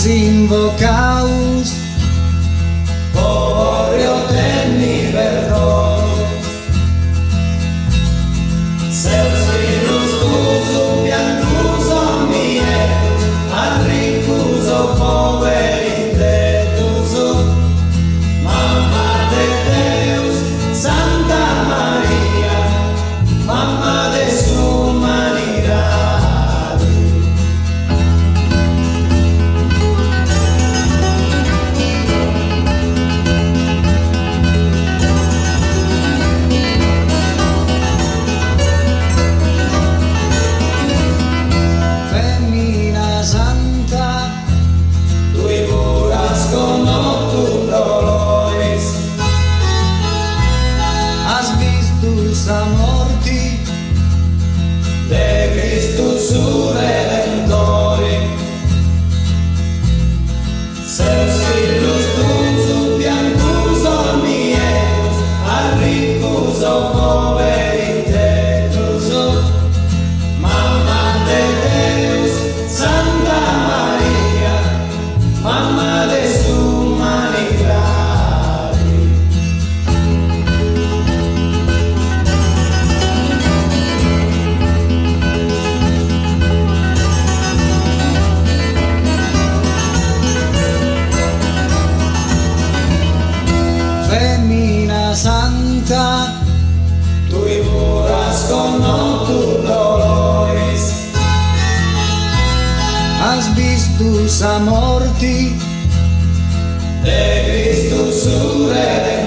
Vis invocaus por io tenni perdon. Seus filus tuus piantus omnietus, ad ricus poveri indebtus. Mamma de Deus, Santa Maria, mamma de s'umanidad. Sa morti de Christus su Redentori. Seus filus tuus piantus omnietus, ad ricus poveri indebtus. Mamma de Deus, Santa Maria, mamma de s'umanidad. Femmina Santa, tui curas con tu dolores, has visto sa morti de Christus su Redentori.